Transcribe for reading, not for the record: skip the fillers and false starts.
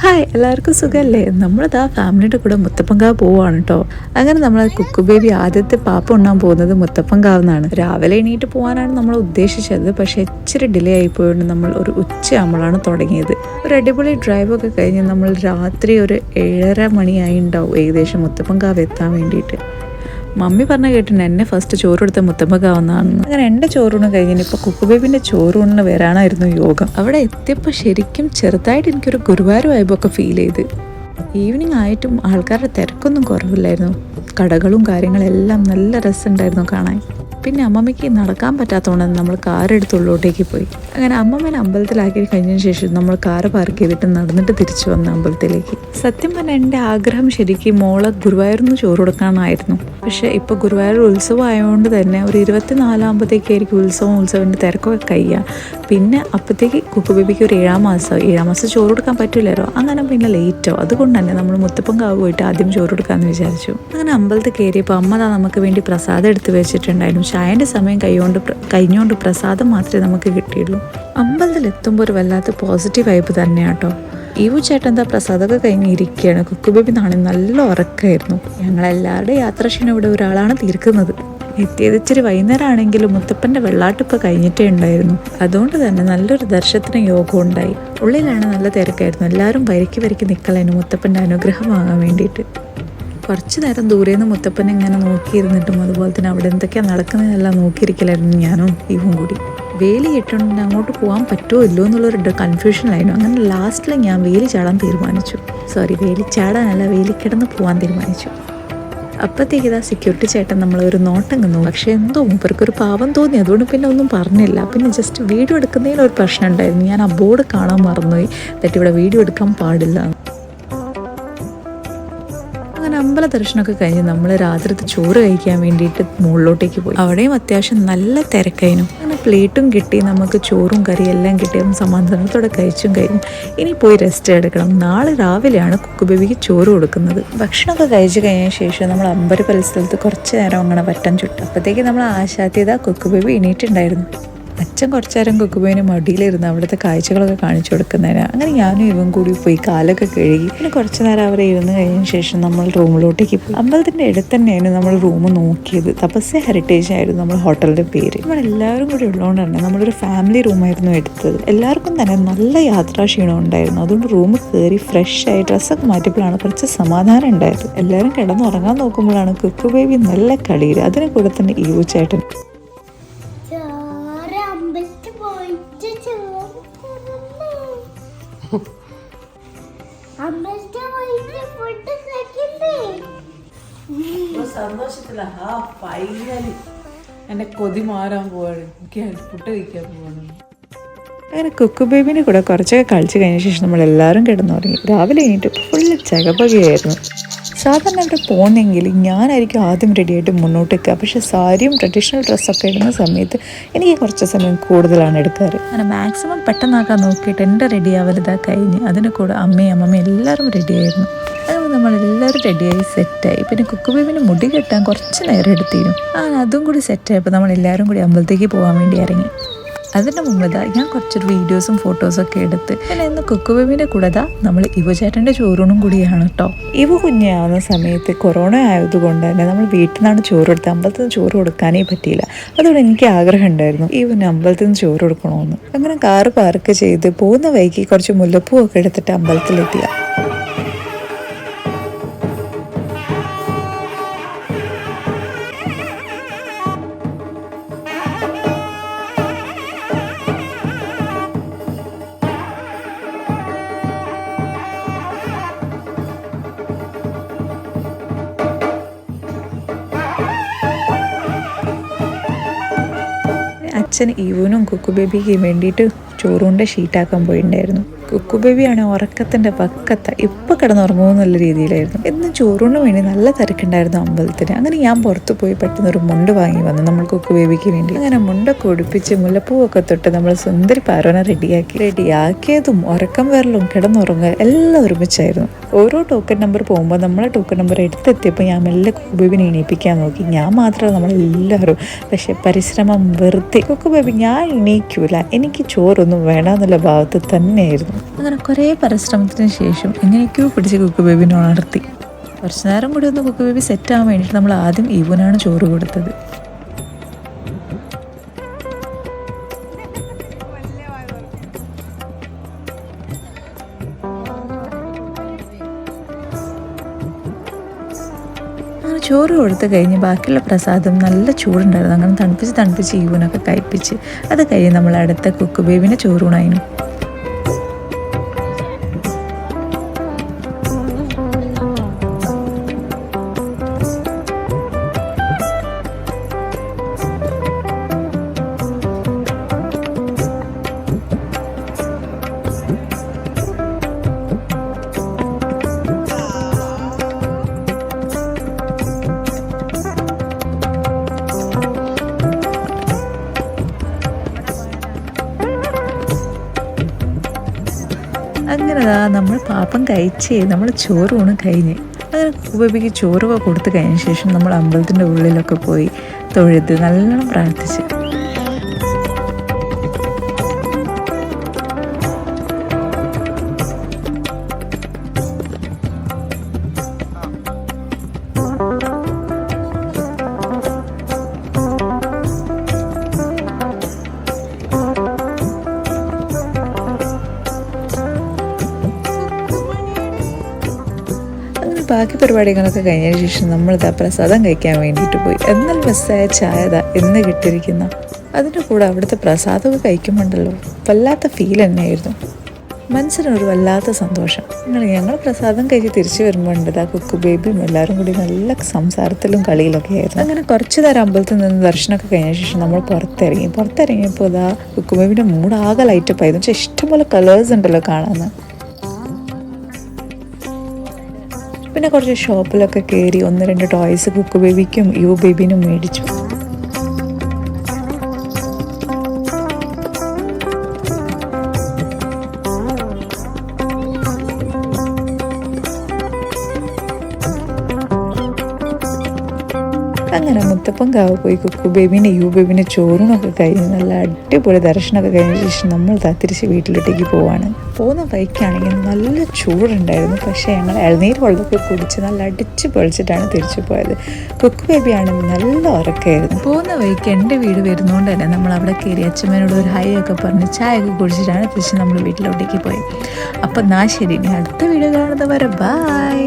Hi, എല്ലാവർക്കും സുഖമല്ലേ? നമ്മളിതാ ഫാമിലിയുടെ കൂടെ മുത്തപ്പൻകാവ് പോവാണ് കേട്ടോ. അങ്ങനെ നമ്മൾ കുക്കു ബേബി ആദ്യത്തെ പാപ്പ ഉണ്ണാൻ പോകുന്നത് മുത്തപ്പൻകാവുന്നാണ്. രാവിലെ എണീറ്റ് പോകാനാണ് നമ്മൾ ഉദ്ദേശിച്ചത്. പക്ഷേ ഇച്ചിരി ഡിലേ ആയിപ്പോയിട്ട് നമ്മൾ ഒരു ഉച്ചയാകുമ്പോഴാണ് തുടങ്ങിയത്. ഒരു അടിപൊളി ഡ്രൈവൊക്കെ കഴിഞ്ഞ് നമ്മൾ രാത്രി ഒരു 7:30 മണിയായി ഉണ്ടാവും ഏകദേശം മുത്തപ്പൻകാവ് എത്താൻ വേണ്ടിയിട്ട്. മമ്മി പറഞ്ഞ കേട്ടിട്ടുണ്ട് എന്നെ ഫസ്റ്റ് ചോറ് കൊടുത്ത മുത്തപ്പൻകാവുന്നതാണെന്ന്. അങ്ങനെ എൻ്റെ ചോറൂണ് കഴിഞ്ഞിട്ട് ഇപ്പോൾ കുക്കുബേബിൻ്റെ ചോറൂണിന് വരാനായിരുന്നു യോഗം. അവിടെ എത്തിയപ്പോൾ ശരിക്കും ചെറുതായിട്ട് എനിക്കൊരു ഗുരുവായൂർ വൈബൊക്കെ ഫീൽ ചെയ്ത്. ഈവനിങ് ആയിട്ടും ആൾക്കാരുടെ തിരക്കൊന്നും കുറവില്ലായിരുന്നു. കടകളും കാര്യങ്ങളെല്ലാം നല്ല രസമുണ്ടായിരുന്നു കാണാൻ. പിന്നെ അമ്മമ്മയ്ക്ക് നടക്കാൻ പറ്റാത്തതുകൊണ്ട് നമ്മൾ കാറെടുത്ത് ഉള്ളോട്ടേക്ക് പോയി. അങ്ങനെ അമ്മമ്മേനെ അമ്പലത്തിലാക്കി കഴിഞ്ഞതിന് ശേഷം നമ്മൾ കാറ് പാർക്ക് ചെയ്തിട്ട് നടന്നിട്ട് തിരിച്ചു വന്ന അമ്പലത്തിലേക്ക്. സത്യം പറഞ്ഞാൽ എൻ്റെ ആഗ്രഹം ശരിക്കും മോളെ ഗുരുവായൂരിന്ന് ചോറ് കൊടുക്കാനായിരുന്നു. പക്ഷേ ഇപ്പോൾ ഗുരുവായൂർ ഉത്സവം ആയതുകൊണ്ട് തന്നെ ഒരു 24 ഉത്സവത്തിൻ്റെ തിരക്കൊക്കെ കഴിയുക. പിന്നെ അപ്പോഴത്തേക്ക് കുക്കു ബേബിക്ക് ഒരു 7 മാസം ചോറ് കൊടുക്കാൻ പറ്റില്ലല്ലോ. അങ്ങനെ പിന്നെ ലേറ്റോ. അതുകൊണ്ട് തന്നെ നമ്മൾ മുത്തപ്പൻകാവ് പോയിട്ട് ആദ്യം ചോറ് കൊടുക്കാമെന്ന് വിചാരിച്ചു. അങ്ങനെ അമ്പലത്തിൽ കയറിയപ്പോൾ അമ്മ നമുക്ക് വേണ്ടി പ്രസാദം എടുത്ത് വെച്ചിട്ടുണ്ടായിരുന്നു. ചായൻ്റെ സമയം കഴിഞ്ഞുകൊണ്ട് പ്രസാദം മാത്രമേ നമുക്ക് കിട്ടിയുള്ളൂ. അമ്പലത്തിലെത്തുമ്പോൾ ഒരു വല്ലാത്ത പോസിറ്റീവ് വൈബ് തന്നെയാട്ടോ. ഈവു ചേട്ടൻ എന്താ പ്രസാദമൊക്കെ കഴിഞ്ഞ് ഇരിക്കുകയാണ്. കുക്കു ബേബി നാളെ നല്ല ഉറക്കമായിരുന്നു. ഞങ്ങളെല്ലാവരുടെ യാത്രാക്ഷീണം ഇവിടെ ഒരാളാണ് തീർക്കുന്നത്. എത്തിയത് ഇച്ചിരി വൈകുന്നേരം ആണെങ്കിലും മുത്തപ്പൻ്റെ വെള്ളാട്ടിപ്പോൾ കഴിഞ്ഞിട്ടേ ഉണ്ടായിരുന്നു. അതുകൊണ്ട് തന്നെ നല്ലൊരു ദർശനത്തിന് യോഗം ഉണ്ടായി. ഉള്ളിലാണ് നല്ല തിരക്കായിരുന്നു. എല്ലാവരും വരയ്ക്ക് നിൽക്കലായിരുന്നു മുത്തപ്പൻ്റെ അനുഗ്രഹം വാങ്ങാൻ വേണ്ടിയിട്ട്. കുറച്ച് നേരം ദൂരെ നിന്ന് മുത്തപ്പനെ ഇങ്ങനെ നോക്കിയിരുന്നിട്ടും അതുപോലെ തന്നെ അവിടെ എന്തൊക്കെയാണ് നടക്കുന്നതെല്ലാം നോക്കിയിരിക്കലായിരുന്നു ഞാനും ഇവും കൂടി. വേലി ഇട്ടുകൊണ്ട് അങ്ങോട്ട് പോകാൻ പറ്റുമോ ഇല്ലോ എന്നുള്ളൊരു കൺഫ്യൂഷനിലായിരുന്നു. അങ്ങനെ ലാസ്റ്റിൽ ഞാൻ വേലി ചാടാനല്ല വേലി കിടന്ന് പോകാൻ തീരുമാനിച്ചു. അപ്പോഴത്തേക്ക് ഇതാ സെക്യൂരിറ്റി ചേട്ടൻ നമ്മളൊരു നോട്ടം കന്നു. പക്ഷേ എന്തോ മൂപ്പർക്കൊരു പാവം തോന്നി. അതുകൊണ്ട് പിന്നെ ഒന്നും പറഞ്ഞില്ല. പിന്നെ ജസ്റ്റ് വീഡിയോ എടുക്കുന്നതിനൊരു പ്രശ്നം ഉണ്ടായിരുന്നു. ഞാൻ ആ ബോർഡ് കാണാൻ മറന്നുപോയി, എന്നിട്ട് ഇവിടെ വീഡിയോ എടുക്കാൻ പാടില്ല. അങ്ങനെ അമ്പല ദർശനമൊക്കെ കഴിഞ്ഞ് നമ്മൾ രാത്രിത്തെ ചോറ് കഴിക്കാൻ വേണ്ടിയിട്ട് മുകളിലോട്ടേക്ക് പോയി. അവിടെയും അത്യാവശ്യം നല്ല തിരക്കായിരുന്നു. അങ്ങനെ പ്ലേറ്റും കിട്ടി, നമുക്ക് ചോറും കറിയും എല്ലാം കിട്ടിയപ്പോൾ സമാധാനത്തോടെ കഴിച്ചും കഴിഞ്ഞു. ഇനി പോയി റെസ്റ്റ് എടുക്കണം. നാളെ രാവിലെയാണ് കുക്കു ബേബിക്ക് ചോറ് കൊടുക്കുന്നത്. ഭക്ഷണമൊക്കെ കഴിച്ചു കഴിഞ്ഞ ശേഷം നമ്മൾ അമ്പല പരിസരത്ത് കുറച്ച് നേരം അങ്ങനെ വട്ടം ചുട്ടു. അപ്പോഴത്തേക്ക് നമ്മൾ ആശാത്യത കുക്കു ബേബി എണീറ്റുണ്ടായിരുന്നു. അച്ഛൻ കുറച്ചു നേരം കുക്കുബേബിന് മടിയിലിരുന്ന് അവിടുത്തെ കാഴ്ചകളൊക്കെ കാണിച്ചു കൊടുക്കുന്നതിന്. അങ്ങനെ ഞാനും ഇവൻ കൂടി പോയി കാലൊക്കെ കഴുകി. പിന്നെ കുറച്ചു നേരം അവരെ ഇരുന്ന് കഴിഞ്ഞ ശേഷം നമ്മൾ റൂമിലോട്ടേക്ക് പോയി. അമ്പലത്തിൻ്റെ അടുത്ത് തന്നെയാണ് നമ്മൾ റൂം നോക്കിയത്. തപസ്യ ഹെറിറ്റേജ് ആയിരുന്നു നമ്മൾ ഹോട്ടലിൻ്റെ പേര്. നമ്മളെല്ലാവരും കൂടി ഉള്ളതുകൊണ്ട് തന്നെ നമ്മളൊരു ഫാമിലി റൂമായിരുന്നു എടുത്തത്. എല്ലാവർക്കും തന്നെ നല്ല യാത്രാക്ഷീണം ഉണ്ടായിരുന്നു. അതുകൊണ്ട് റൂം കയറി ഫ്രഷ് ആയി ഡ്രസ്സൊക്കെ മാറ്റിയപ്പോഴാണ് കുറച്ച് സമാധാനം ഉണ്ടായത്. എല്ലാവരും കിടന്നുറങ്ങാൻ നോക്കുമ്പോഴാണ് കുക്കു ബേബി നല്ല കളിയിൽ. അതിന് കൂടെ തന്നെ ഈവു ചേട്ടൻ. സന്തോഷത്തില ഫൈനലി എൻ്റെ കൊതി മാറാൻ പോവാണ്. എനിക്ക് ഫുഡ് കഴിക്കാൻ പോവാണ്. അങ്ങനെ കുക്കു ബേബിനെ കൂടെ കുറച്ചൊക്കെ കളിച്ച് കഴിഞ്ഞ ശേഷം നമ്മളെല്ലാവരും കിടന്നുറങ്ങി. രാവിലെ കഴിഞ്ഞിട്ട് ഫുള്ള് ചകപകയായിരുന്നു. സാധാരണ അവിടെ പോകുന്നെങ്കിൽ ഞാനായിരിക്കും ആദ്യം റെഡിയായിട്ട് മുന്നോട്ട് നിൽക്കുക. പക്ഷേ സാരിയും ട്രഡീഷണൽ ഡ്രസ്സൊക്കെ ഇടുന്ന സമയത്ത് എനിക്ക് കുറച്ച് സമയം കൂടുതലാണ് എടുക്കാറ്. അങ്ങനെ മാക്സിമം പെട്ടെന്നാക്കാൻ നോക്കിയിട്ട് എൻ്റെ റെഡി ആവലിതാ കഴിഞ്ഞ്. അതിന് കൂടെ അമ്മയും എല്ലാവരും റെഡിയായിരുന്നു. അങ്ങനെ നമ്മളെല്ലാവരും റെഡിയായി സെറ്റായി. പിന്നെ കുക്കു ബേബിന് മുടി കെട്ടാൻ കുറച്ച് നേരം എടുത്തിരുന്നു. അങ്ങനെ അതും കൂടി സെറ്റായപ്പോൾ നമ്മളെല്ലാവരും കൂടി അമ്പലത്തേക്ക് പോകാൻ വേണ്ടി ഇറങ്ങി. അതിൻ്റെ മുമ്പ് ഞാൻ കുറച്ചൊരു വീഡിയോസും ഫോട്ടോസൊക്കെ എടുത്ത്. പിന്നെ ഇന്ന് കുക്കു ബേബിൻ്റെ കൂടെ നമ്മൾ ഇവു ചേട്ടൻ്റെ ചോറൂണും കൂടിയാണ് കേട്ടോ. ഇവു കുഞ്ഞാവുന്ന സമയത്ത് കൊറോണ ആയതുകൊണ്ട് തന്നെ നമ്മൾ വീട്ടിൽ നിന്നാണ് ചോറ് കൊടുത്തത്. അമ്പലത്തിൽ നിന്ന് ചോറ് കൊടുക്കാനേ പറ്റിയില്ല. അതുകൊണ്ട് എനിക്ക് ആഗ്രഹം ഉണ്ടായിരുന്നു ഇവന് അമ്പലത്തിൽ നിന്ന് ചോറ് കൊടുക്കണമെന്ന്. അങ്ങനെ കാറ് പാർക്ക് ചെയ്ത് പോകുന്ന വഴിക്ക് കുറച്ച് മുല്ലപ്പൂവൊക്കെ എടുത്തിട്ട് അമ്പലത്തിലെത്തിയ. അച്ഛൻ ഈവനും കുക്കു ബേബിക്ക് വേണ്ടിയിട്ട് ചോറുകൊണ്ട് ഷീറ്റാക്കാൻ പോയിട്ടുണ്ടായിരുന്നു. കുക്കു ബേബിയാണ് ഉറക്കത്തിൻ്റെ പക്കത്ത. ഇപ്പോൾ കിടന്നുറങ്ങുമെന്നുള്ള രീതിയിലായിരുന്നു. എന്നും ചോറിന് വേണ്ടി നല്ല തിരക്കുണ്ടായിരുന്നു അമ്പലത്തിന്. അങ്ങനെ ഞാൻ പുറത്ത് പോയി പെട്ടെന്നൊരു മുണ്ട് വാങ്ങി വന്നു നമ്മൾ കുക്കു ബേബിക്ക് വേണ്ടി. അങ്ങനെ മുണ്ടൊക്കെ ഒടിപ്പിച്ച് മുല്ലപ്പൂവൊക്കെ തൊട്ട് നമ്മൾ സുന്ദരി പാരോനെ റെഡിയാക്കിയതും ഉറക്കം വരലും കിടന്നുറങ്ങുക എല്ലാം ഒരുമിച്ചായിരുന്നു. ഓരോ ടോക്കൺ നമ്പർ പോകുമ്പോൾ നമ്മളെ ടോക്കൺ നമ്പർ എടുത്തെത്തിയപ്പോൾ ഞാൻ മെല്ലെ കുക്കു ബേബിനെ എണീപ്പിക്കാൻ നോക്കി. ഞാൻ മാത്രമല്ല നമ്മളെല്ലാവരും. പക്ഷെ പരിശ്രമം വെറുതെ. കുക്കു ബേബി ഞാൻ എണീക്കൂല, എനിക്ക് ചോറൊന്നും വേണമെന്നുള്ള ഭാവത്തിൽ തന്നെയായിരുന്നു. അങ്ങനെ കുറേ പരിശ്രമത്തിന് ശേഷം എങ്ങനെയൊക്കെയോ പിടിച്ച് കുക്കു ബേബിനെ ഉണർത്തി. കുറച്ച് നേരം കൂടി ഒന്ന് കുക്കു ബേബി സെറ്റ് ആവാൻ വേണ്ടിയിട്ട് നമ്മൾ ആദ്യം ഈവനാണ് ചോറ് കൊടുത്തത്. അങ്ങനെ ചോറ് കൊടുത്ത് കഴിഞ്ഞ് ബാക്കിയുള്ള പ്രസാദം നല്ല ചൂടുണ്ടായിരുന്നു. അങ്ങനെ തണുപ്പിച്ച് ഈവനൊക്കെ കഴിപ്പിച്ച് അത് കഴിഞ്ഞ് നമ്മൾ അടുത്ത കുക്കു ബേബിനെ ചോറൂണായിരുന്നു. അങ്ങനെ നമ്മൾ പാപ്പം കഴിച്ച് നമ്മൾ ചോറൂണ് കഴിഞ്ഞ് അങ്ങനെ കുബേബിക്ക് ചോറൊക്കെ കൊടുത്ത് കഴിഞ്ഞ ശേഷം നമ്മൾ അമ്പലത്തിൻ്റെ ഉള്ളിലൊക്കെ പോയി തൊഴുത് നല്ലോണം പ്രാർത്ഥിച്ച്. ബാക്കി പരിപാടികളൊക്കെ കഴിഞ്ഞതിന് ശേഷം നമ്മളിതാ പ്രസാദം കഴിക്കാൻ വേണ്ടിയിട്ട് പോയി. എന്നാൽ മിസ്സായ ചായ എന്ന് കിട്ടിയിരിക്കുന്ന അതിൻ്റെ കൂടെ അവിടുത്തെ പ്രസാദമൊക്കെ കഴിക്കുമ്പോണ്ടല്ലോ വല്ലാത്ത ഫീൽ തന്നെയായിരുന്നു. മനസ്സിനൊരു വല്ലാത്ത സന്തോഷം. ഞങ്ങൾ പ്രസാദം കഴിച്ച് തിരിച്ചു വരുമ്പോണ്ട് കുക്കു ബേബിയും എല്ലാവരും കൂടി നല്ല സംസാരത്തിലും കളിയിലൊക്കെ ആയിരുന്നു. അങ്ങനെ കുറച്ച് നേരം അമ്പലത്തിൽ നിന്ന് ദർശനമൊക്കെ കഴിഞ്ഞ ശേഷം നമ്മൾ പുറത്തിറങ്ങിയപ്പോൾ കുക്കു ബേബിൻ്റെ മൂടാകെ ലൈറ്റപ്പ് ആയിരുന്നു. പക്ഷേ ഇഷ്ടംപോലെ കളേഴ്സ് ഉണ്ടല്ലോ കാണാൻ. പിന്നെ കുറച്ച് ഷോപ്പിലൊക്കെ കയറി 1-2 ടോയ്സ് കുക്കു ബേബിക്കും യു ബേബിനും മേടിച്ചു. അങ്ങനെ മുത്തപ്പൻകാവ് പോയി കുക്കു ബേബിനെ യു ബേബിനെ ചോറിനൊക്കെ കഴിഞ്ഞ് നല്ല അടിപൊളി ദർശനമൊക്കെ കഴിഞ്ഞ ശേഷം നമ്മൾ തിരിച്ച് വീട്ടിലോട്ടേക്ക് പോവാണ്. പോകുന്ന ബൈക്കാണെങ്കിൽ നല്ല ചൂടുണ്ടായിരുന്നു. പക്ഷേ ഞങ്ങൾ ഇളനീര് വെള്ളമൊക്കെ കുടിച്ച് നല്ല അടിച്ച് പൊളിച്ചിട്ടാണ് തിരിച്ചു പോയത്. കുക്കു ബേബിയാണെങ്കിൽ നല്ല ഉറക്കമായിരുന്നു. പോകുന്ന വഴിക്ക് എൻ്റെ വീട് വരുന്നതുകൊണ്ട് തന്നെ നമ്മൾ അവിടെ കയറി അച്ഛമ്മേനോട് ഒരു ഹൈ ഒക്കെ പറഞ്ഞ് ചായ ഒക്കെ കുടിച്ചിട്ടാണ് തിരിച്ച് നമ്മൾ വീട്ടിലോട്ടേക്ക് പോയത്. അപ്പം ശരി, ഇനി അടുത്ത വീഡിയോ കാണുന്നവരെ ബൈ.